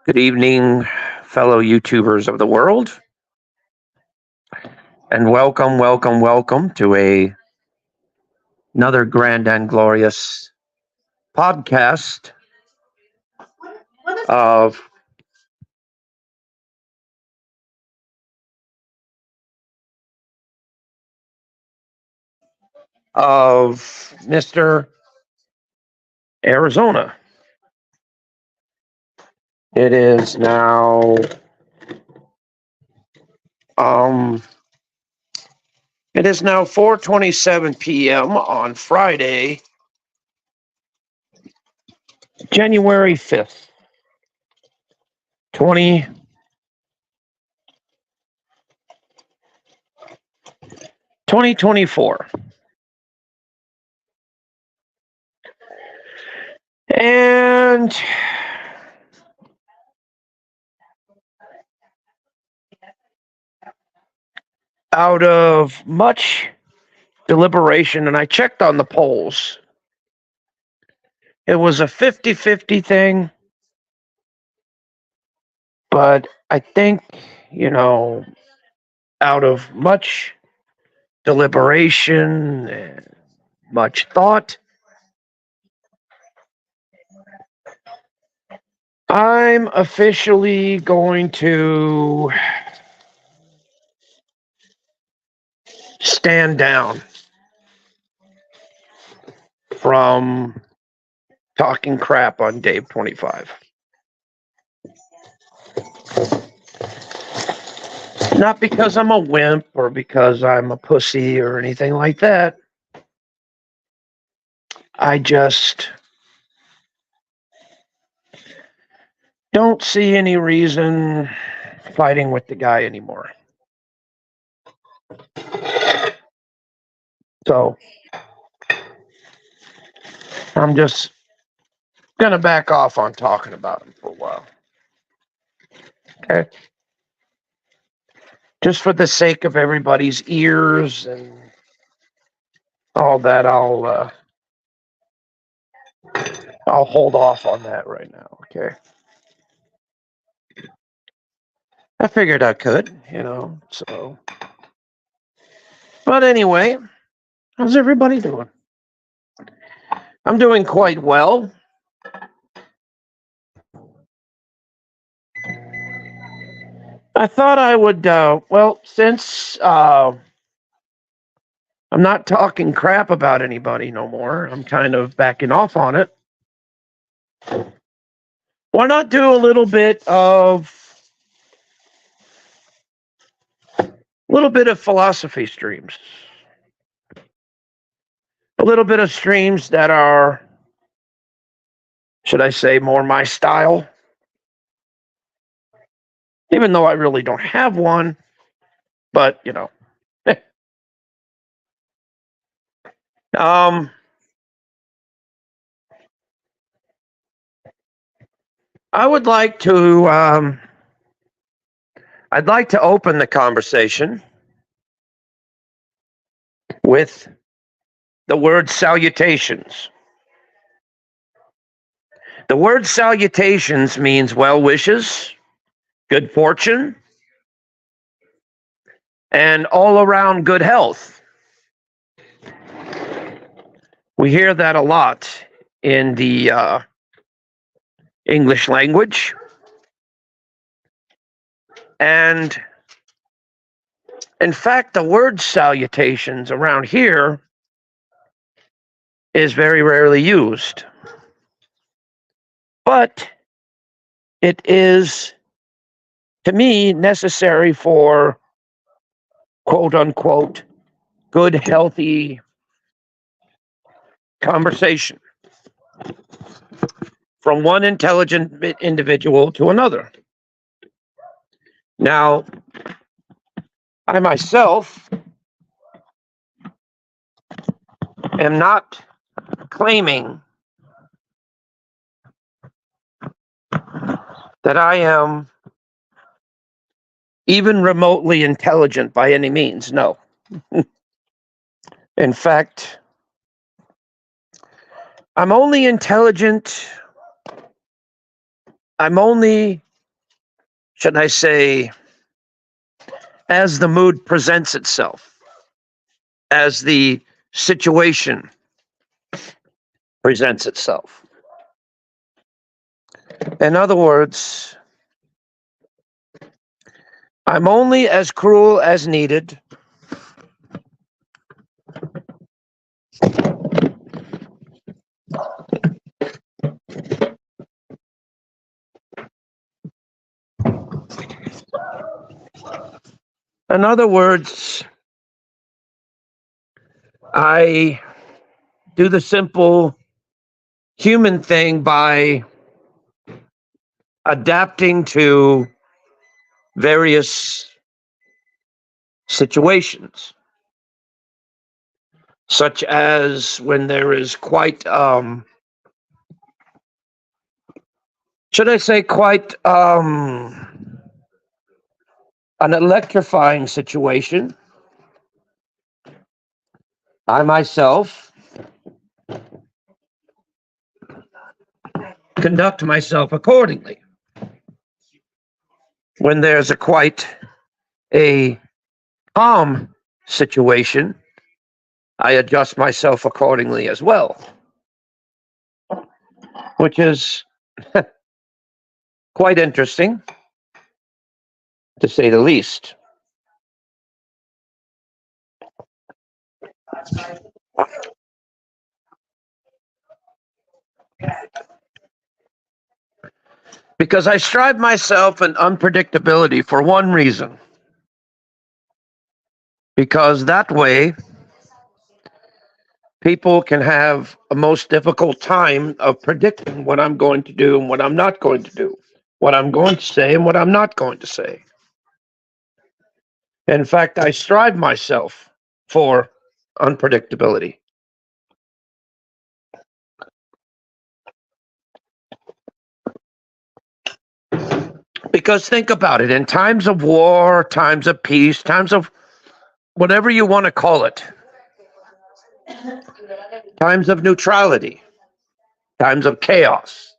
Good evening, fellow YouTubers of the world, and welcome to another grand and glorious podcast of Mr. Arizona. It is now um 4:27 p.m. on Friday, January 5th, 20 2024. And out of much deliberation, and I checked on the polls, it was a 50-50 thing, but I think, out of much deliberation and much thought, I'm officially going to stand down from talking crap on Dave 25. Not because I'm a wimp or because I'm a pussy or anything like that. I just don't see any reason fighting with the guy anymore. So I'm just going to back off on talking about him for a while. Okay? Just for the sake of everybody's ears and all that, I'll hold off on that right now, okay? I figured I could, so. But anyway, how's everybody doing? I'm doing quite well. I thought I would, since I'm not talking crap about anybody no more, I'm kind of backing off on it. Why not do a little bit of philosophy streams? A little bit of streams that are, should I say, more my style? Even though I really don't have one, but, I would like to, I'd like to open the conversation with the word salutations. The word salutations means well wishes, good fortune, and all around good health. We hear that a lot in the English language. And in fact, the word salutations around here is very rarely used. But it is, to me, necessary for quote unquote good, healthy conversation from one intelligent individual to another. Now, I myself am not claiming that I am even remotely intelligent by any means. No. In fact, I'm only intelligent I'm only, should I say, as the mood presents itself, as the situation presents itself. In other words, I'm only as cruel as needed. In other words, I do the simple human thing by adapting to various situations, such as when there is quite, should I say, quite an electrifying situation. I myself conduct myself accordingly. When there's a quite a calm situation, I adjust myself accordingly as well, which is quite interesting, to say the least. Because I strive myself in unpredictability for one reason. Because that way, people can have a most difficult time of predicting what I'm going to do and what I'm not going to do, what I'm going to say and what I'm not going to say. In fact, I strive myself for unpredictability. Because think about it, in times of war, times of peace, times of whatever you want to call it, times of neutrality, times of chaos,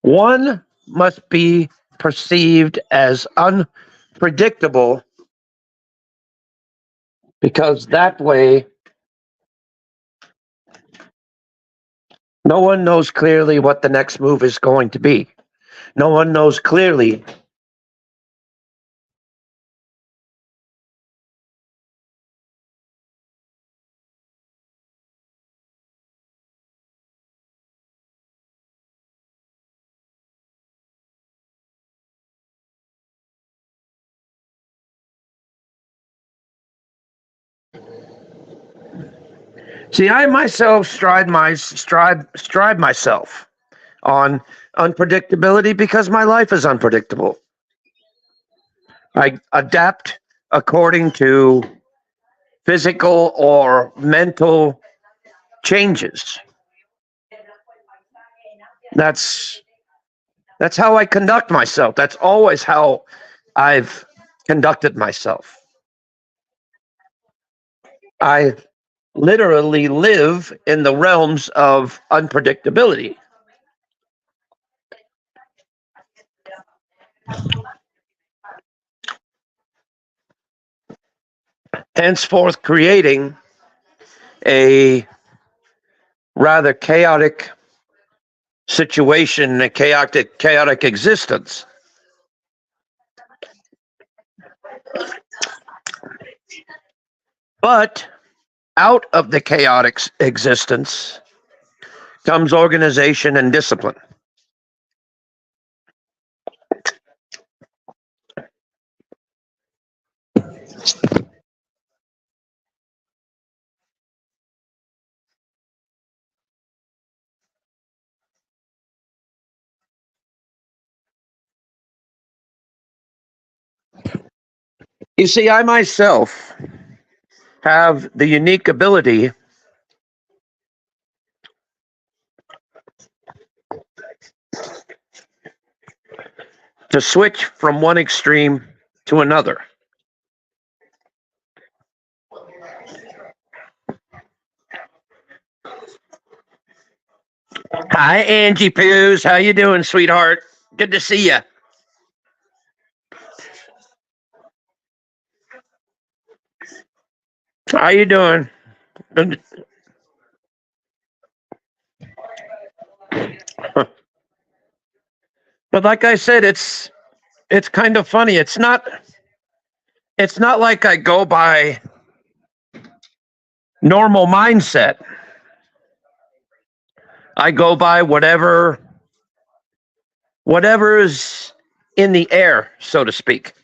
one must be perceived as unpredictable, because that way no one knows clearly what the next move is going to be. No one knows clearly See, I myself strive myself on unpredictability because my life is unpredictable. I adapt according to physical or mental changes. That's that's how I conduct myself. That's always how I've conducted myself. I literally live in the realms of unpredictability. Henceforth creating a rather chaotic situation, a chaotic existence. But out of the chaotic existence comes organization and discipline. You see, I myself have the unique ability to switch from one extreme to another. Hi, Angie Poos. How you doing, sweetheart? Good to see you. How you doing? Good- But like I said, it's kind of funny. It's not like I go by normal mindset. I go by whatever is in the air, so to speak.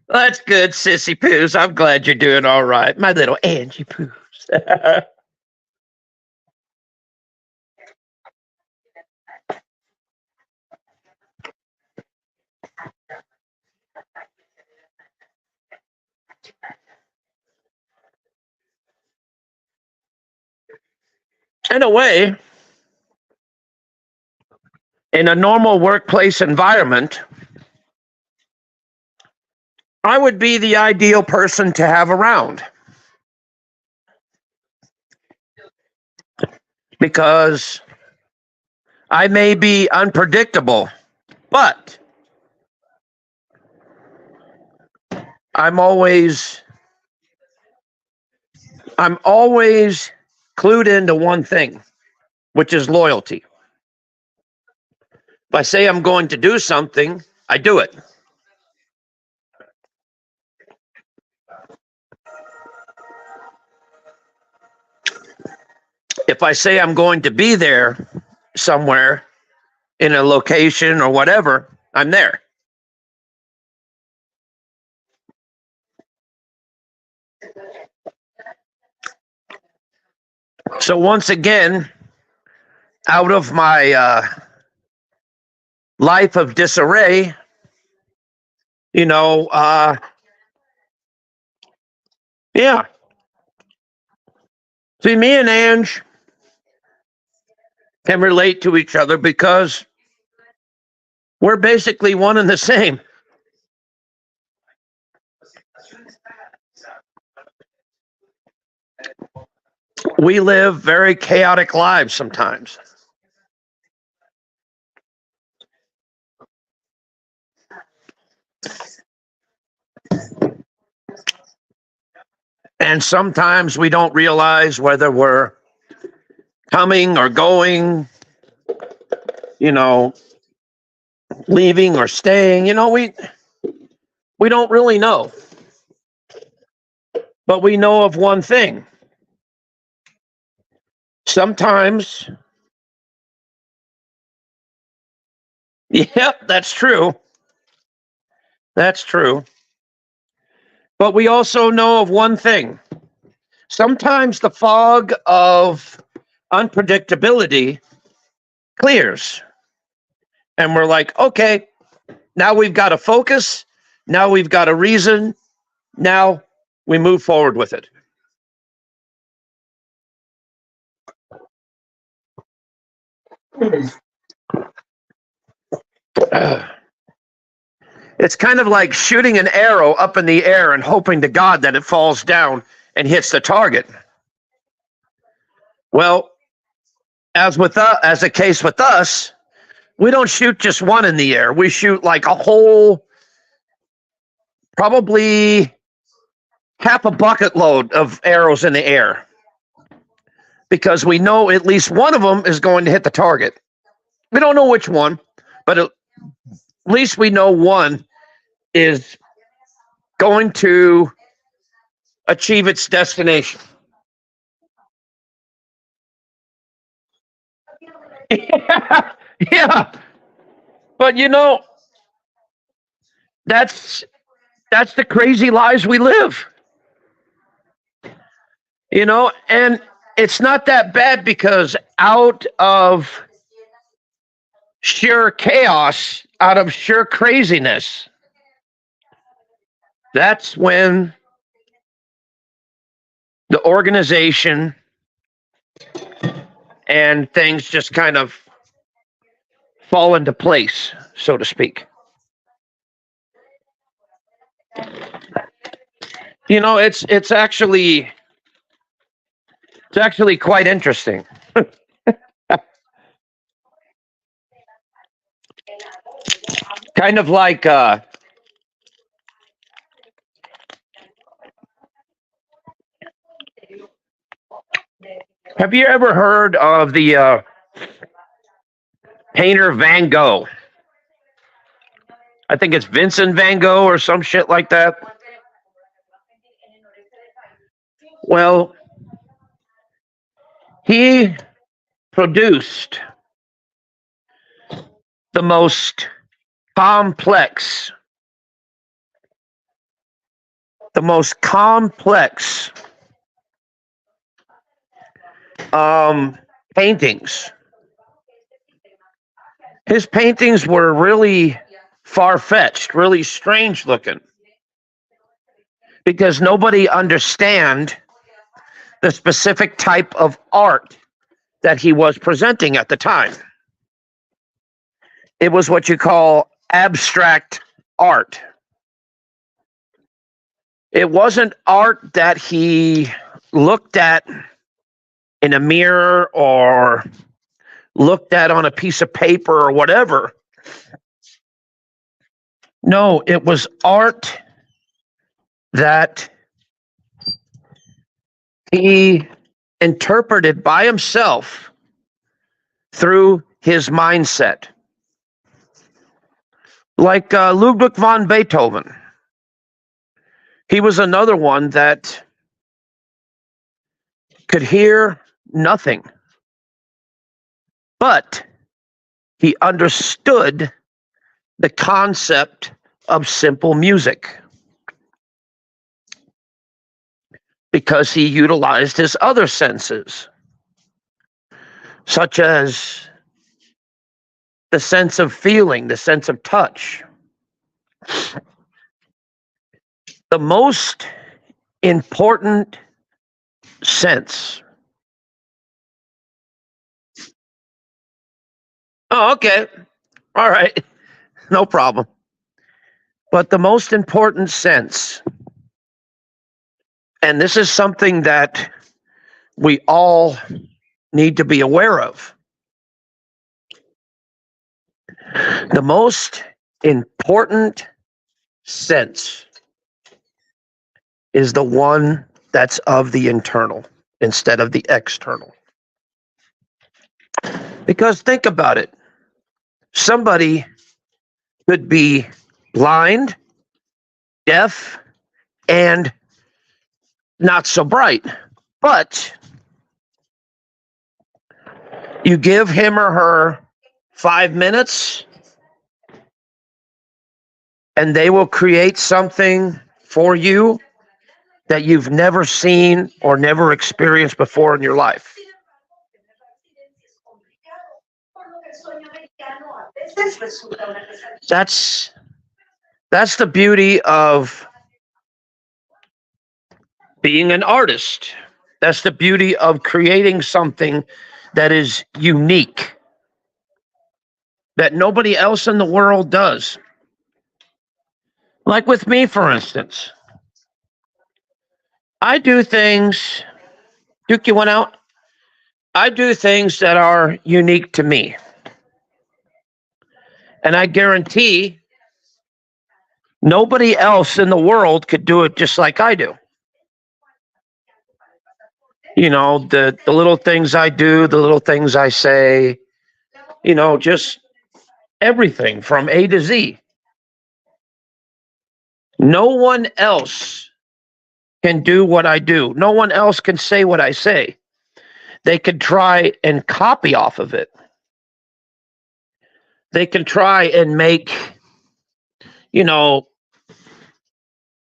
That's good, Sissy Poos. I'm glad you're doing all right, my little Angie Poos. In a way, in a normal workplace environment, I would be the ideal person to have around because I may be unpredictable, but I'm always I'm always clued into one thing, which is loyalty. If I say I'm going to do something, I do it. If I say I'm going to be there somewhere in a location or whatever, I'm there. So once again, out of my life of disarray, you know, yeah. See, me and Ange can relate to each other because we're basically one and the same. We live very chaotic lives sometimes. And sometimes we don't realize whether we're coming or going, you know, leaving or staying. We don't really know. But we know of one thing. Sometimes, yep, that's true. That's true. But we also know of one thing. Sometimes the fog of unpredictability clears. And we're like, okay, now we've got a focus. Now we've got a reason. Now we move forward with it. It's kind of like shooting an arrow up in the air and hoping to God that it falls down and hits the target. Well, as a case with us, we don't shoot just one in the air. We shoot like a whole, probably half a bucket load of arrows in the air because we know at least one of them is going to hit the target. We don't know which one, but at least we know one is going to achieve its destination. Yeah, yeah. But that's that's the crazy lives we live. And it's not that bad because out of sheer chaos, out of sheer craziness, that's when the organization and things just kind of fall into place, so to speak. It's actually quite interesting. kind of like have you ever heard of the painter Van Gogh? I think it's Vincent Van Gogh or some shit like that. Well, he produced the most complex, paintings. His paintings were really far-fetched, really strange looking, because nobody understand the specific type of art that he was presenting at the time. It was what you call abstract art. It wasn't art that he looked at in a mirror or looked at on a piece of paper or whatever. No, it was art that he interpreted by himself through his mindset. Like Ludwig van Beethoven. He was another one that could hear nothing, but he understood the concept of simple music because he utilized his other senses, such as the sense of feeling, the sense of touch. The most important sense. Oh, okay. All right. No problem. But the most important sense, and this is something that we all need to be aware of. The most important sense is the one that's of the internal instead of the external. Because think about it. Somebody could be blind, deaf, and not so bright. But you give him or her 5 minutes, and they will create something for you that you've never seen or never experienced before in your life. That's the beauty of being an artist. That's the beauty of creating something that is unique, that nobody else in the world does. Like with me, for instance. I do things, Duke, you went out? I do things that are unique to me. And I guarantee nobody else in the world could do it just like I do. You know, the little things I do, the little things I say, you know, just everything from A to Z. No one else can do what I do. No one else can say what I say. They could try and copy off of it. They can try and make, you know,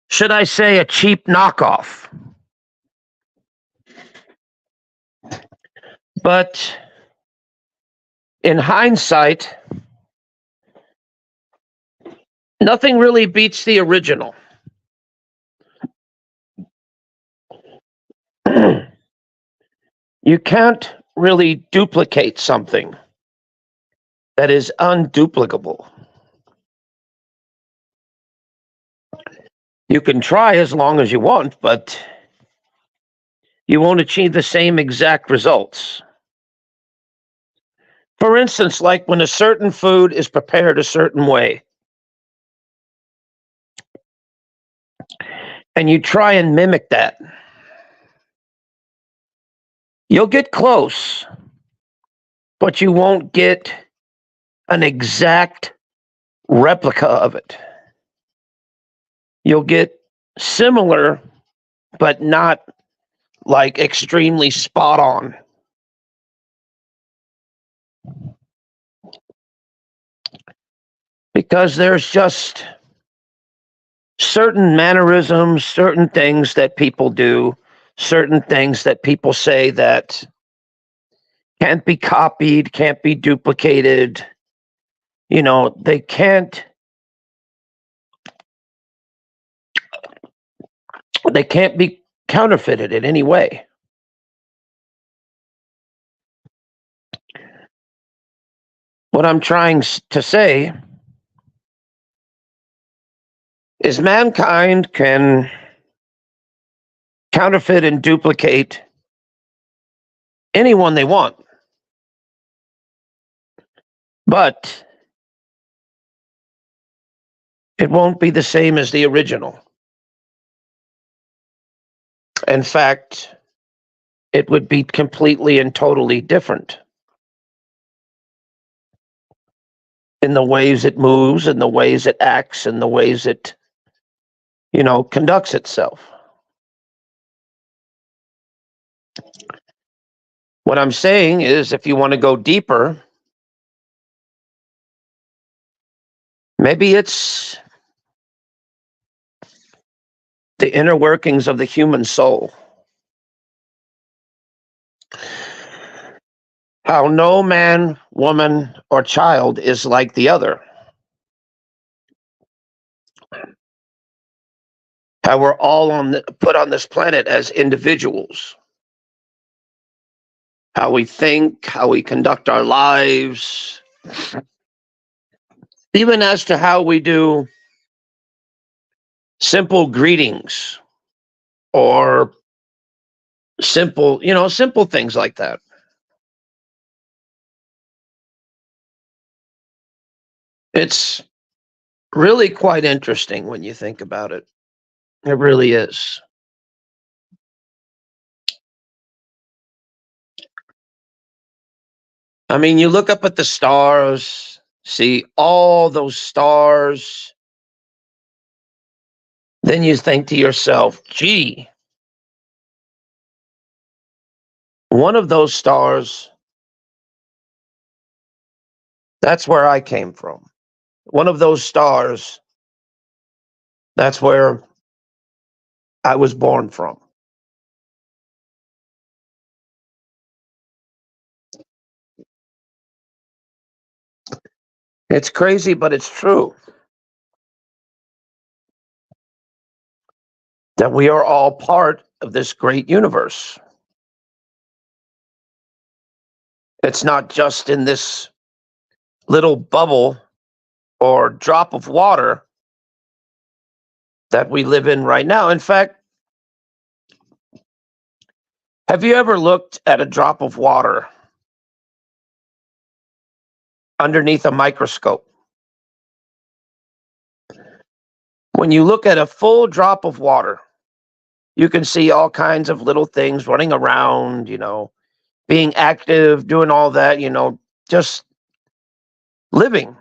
should I say a cheap knockoff? But in hindsight, nothing really beats the original. You can't really duplicate something that is unduplicable. You can try as long as you want, but you won't achieve the same exact results. For instance, like when a certain food is prepared a certain way, and you try and mimic that, you'll get close, but you won't get an exact replica of it. You'll get similar, but not like extremely spot on. Because there's just certain mannerisms, certain things that people do, certain things that people say that can't be copied, can't be duplicated. You know, they can't be counterfeited in any way. What I'm trying to say is mankind can counterfeit and duplicate anyone they want. But it won't be the same as the original. In fact, it would be completely and totally different in the ways it moves, in the ways it acts, in the ways it, conducts itself. What I'm saying is, if you want to go deeper, maybe it's the inner workings of the human soul. How no man, woman, or child is like the other. How we're all put on this planet as individuals. How we think, how we conduct our lives, even as to how we do simple greetings or simple things like that. It's really quite interesting when you think about it. It really is. I mean, you look up at the stars, see all those stars, then you think to yourself, gee, one of those stars, that's where I came from. One of those stars, that's where I was born from. It's crazy, but it's true that we are all part of this great universe. It's not just in this little bubble or drop of water that we live in right now. In fact, have you ever looked at a drop of water underneath a microscope? When you look at a full drop of water, you can see all kinds of little things running around, being active, doing all that, just living.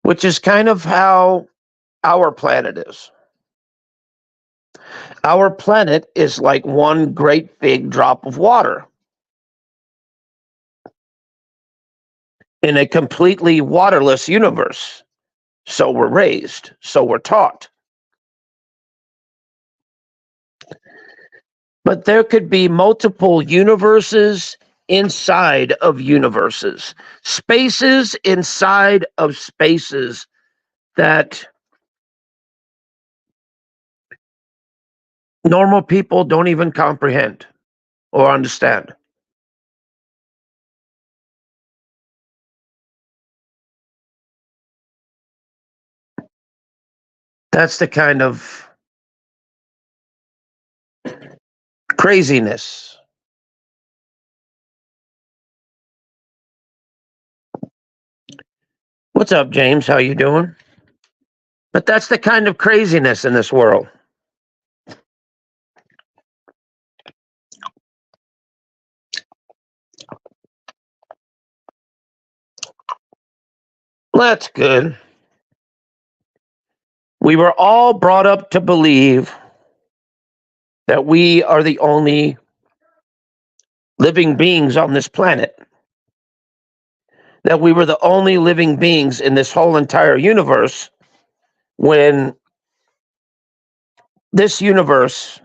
Which is kind of how our planet is. Our planet is like one great big drop of water in a completely waterless universe. So we're raised, so we're taught. But there could be multiple universes inside of universes, spaces inside of spaces that normal people don't even comprehend or understand. That's the kind of craziness. What's up, James? How you doing? But that's the kind of craziness in this world. That's good. We were all brought up to believe that we are the only living beings on this planet, that we were the only living beings in this whole entire universe, when this universe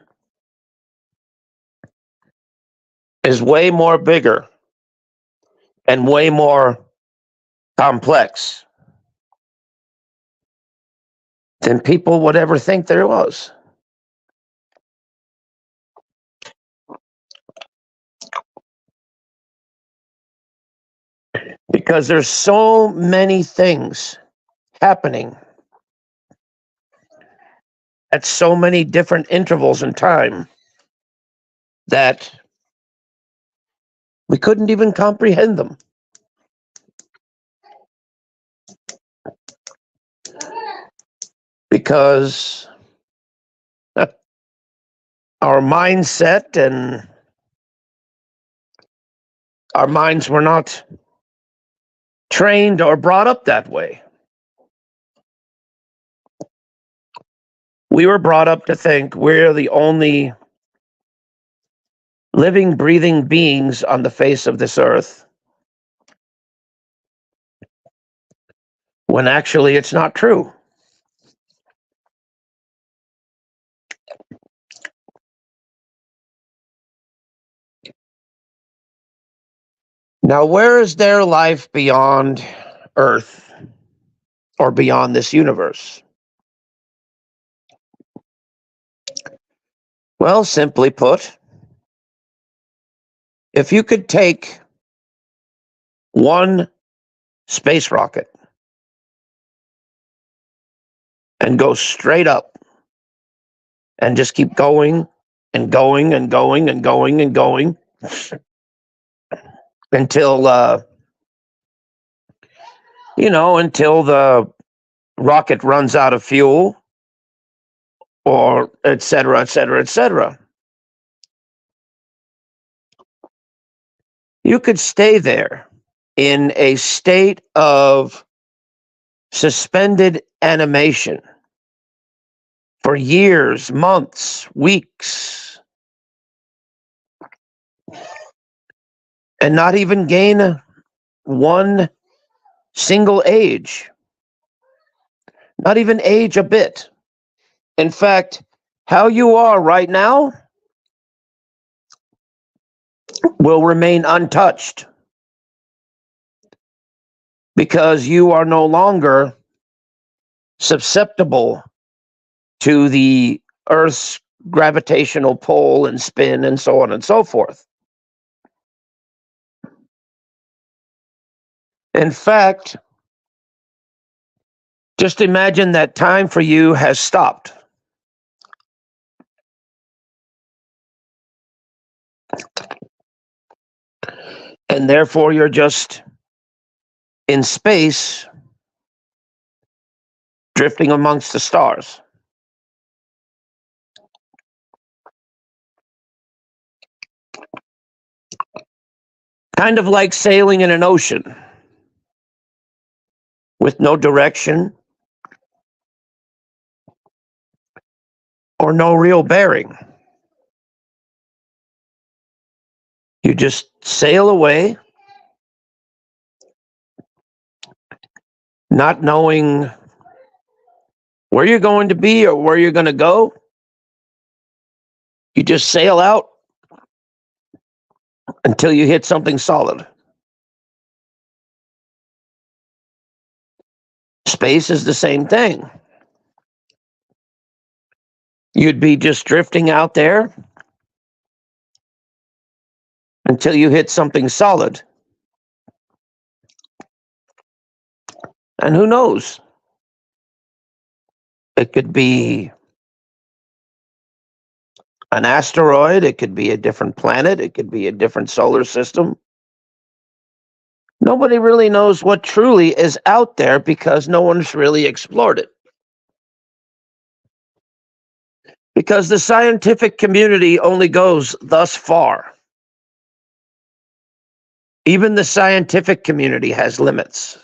is way more bigger and way more complex than people would ever think there was. Because there's so many things happening at so many different intervals in time that we couldn't even comprehend them. Because our mindset and our minds were not trained or brought up that way. We were brought up to think we're the only living, breathing beings on the face of this earth, when actually it's not true. Now, where is there life beyond Earth or beyond this universe? Well, simply put, if you could take one space rocket and go straight up and just keep going and going and going and going and going until until the rocket runs out of fuel, or et cetera, et cetera, et cetera. You could stay there in a state of suspended animation for years, months, weeks, and not even gain one single age, not even age a bit. In fact, how you are right now will remain untouched, because you are no longer susceptible to the Earth's gravitational pull and spin and so on and so forth. In fact, just imagine that time for you has stopped. And therefore, you're just in space, drifting amongst the stars. Kind of like sailing in an ocean with no direction or no real bearing. You just sail away, not knowing where you're going to be or where you're going to go. You just sail out until you hit something solid. Space is the same thing. You'd be just drifting out there until you hit something solid. And who knows? It could be an asteroid, it could be a different planet, it could be a different solar system. Nobody really knows what truly is out there because no one's really explored it. Because the scientific community only goes thus far. Even the scientific community has limits.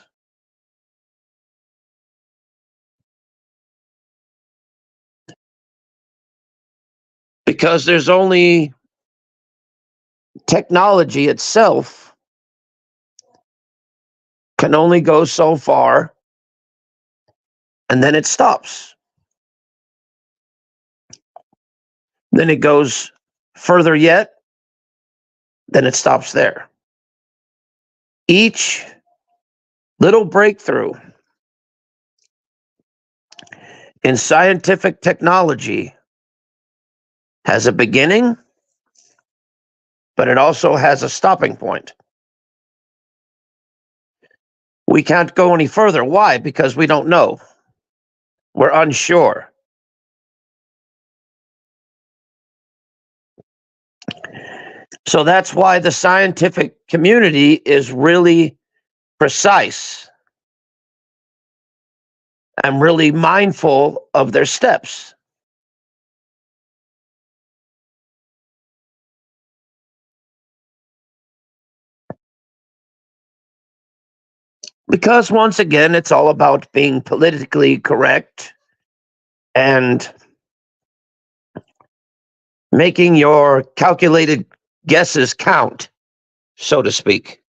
Because there's only technology itself can only go so far, and then it stops. Then it goes further yet, then it stops there. Each little breakthrough in scientific technology has a beginning, but it also has a stopping point. We can't go any further. Why? Because we don't know. We're unsure. So that's why the scientific community is really precise and really mindful of their steps. Because once again, it's all about being politically correct and making your calculated guesses count, so to speak.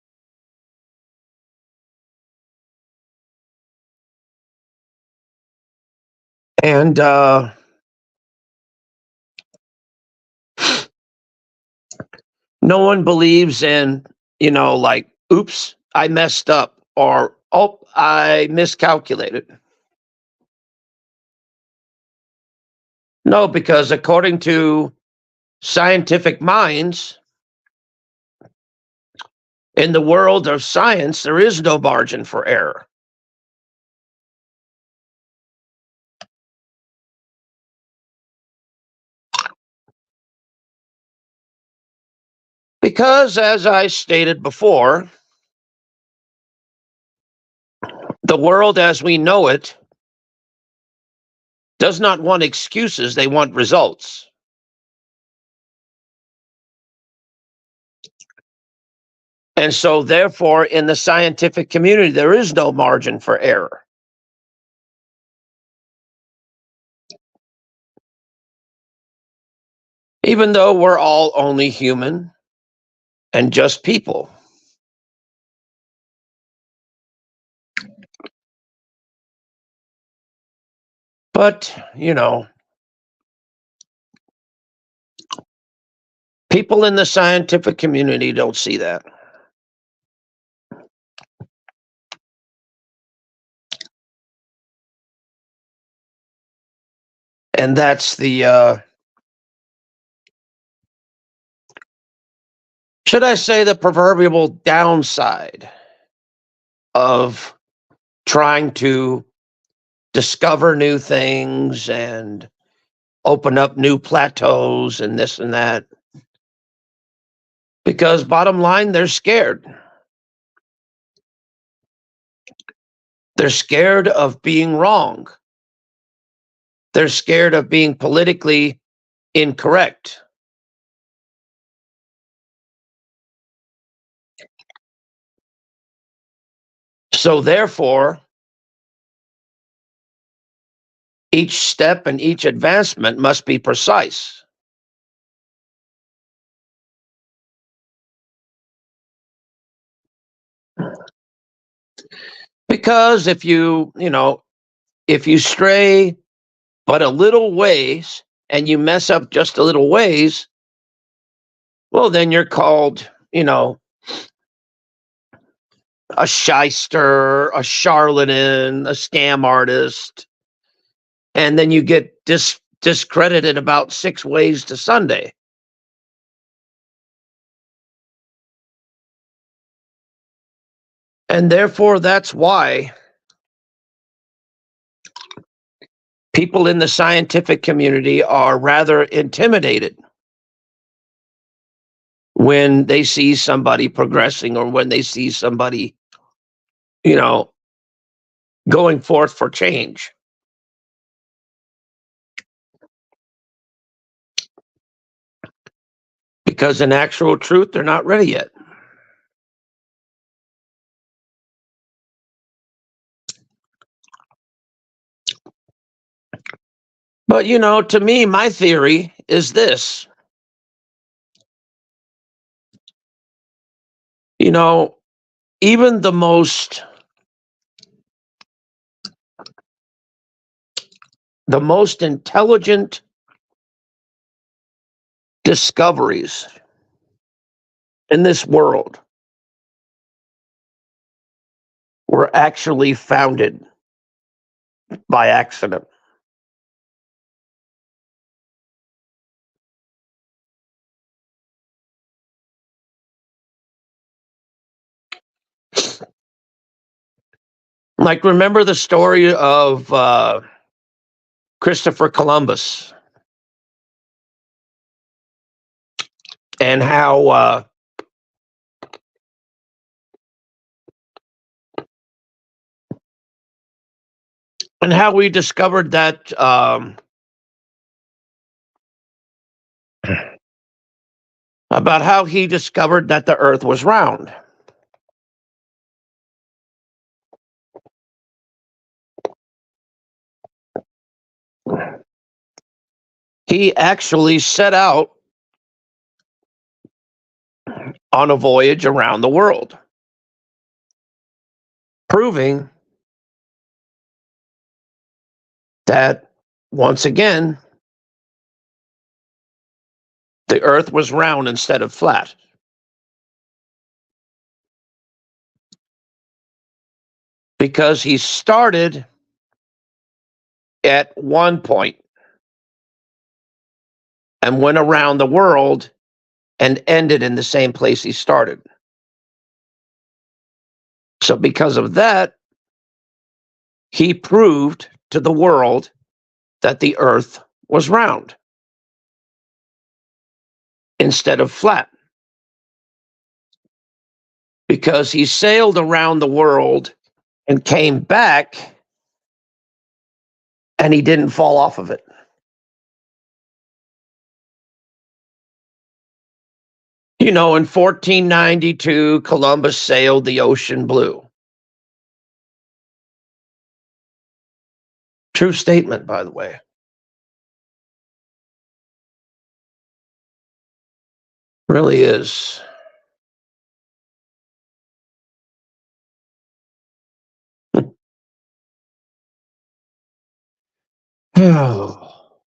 And no one believes in, like, oops, I messed up, or, oh, I miscalculated. No, because according to scientific minds, in the world of science, there is no margin for error. Because, as I stated before, the world as we know it does not want excuses, they want results. And so, therefore, in the scientific community, there is no margin for error. Even though we're all only human and just people. But, people in the scientific community don't see that. And that's the, should I say, the proverbial downside of trying to discover new things and open up new plateaus and this and that. Because bottom line, they're scared. They're scared of being wrong. They're scared of being politically incorrect. So therefore, each step and each advancement must be precise. Because if you stray but a little ways and you mess up just a little ways, well, then you're called, a shyster, a charlatan, a scam artist. And then you get discredited about 6 ways to Sunday. And therefore, that's why people in the scientific community are rather intimidated when they see somebody progressing or when they see somebody, going forth for change. Because in actual truth, they're not ready yet. But, to me, my theory is this. Even the most intelligent discoveries in this world were actually founded by accident. Like, remember the story of Christopher Columbus and how we discovered that about how he discovered that the earth was round. He actually set out on a voyage around the world, proving that, once again, the earth was round instead of flat. Because he started at one point and went around the world and ended in the same place he started. So because of that, he proved to the world that the earth was round instead of flat. Because he sailed around the world and came back and he didn't fall off of it. In 1492, Columbus sailed the ocean blue. True statement, by the way. Really is.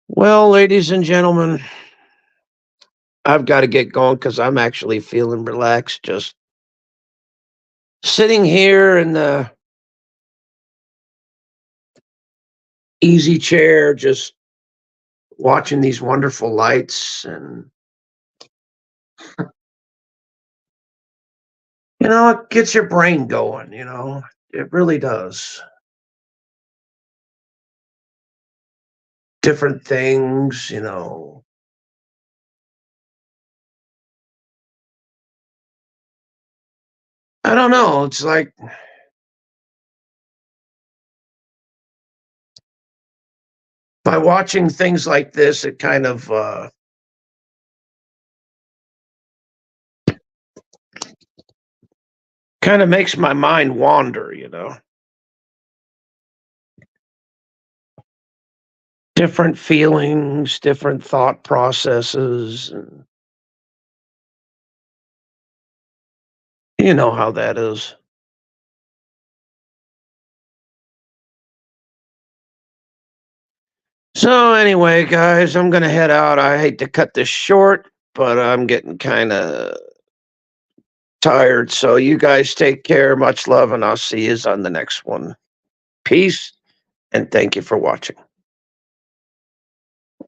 Well, ladies and gentlemen, I've got to get going because I'm actually feeling relaxed, just sitting here in the easy chair, just watching these wonderful lights, and it gets your brain going. It really does. Different things, I don't know. It's like by watching things like this, it kind of makes my mind wander, different feelings, different thought processes, and you know how that is. So anyway, guys, I'm going to head out. I hate to cut this short, but I'm getting kind of tired. So you guys take care. Much love, and I'll see you on the next one. Peace, and thank you for watching.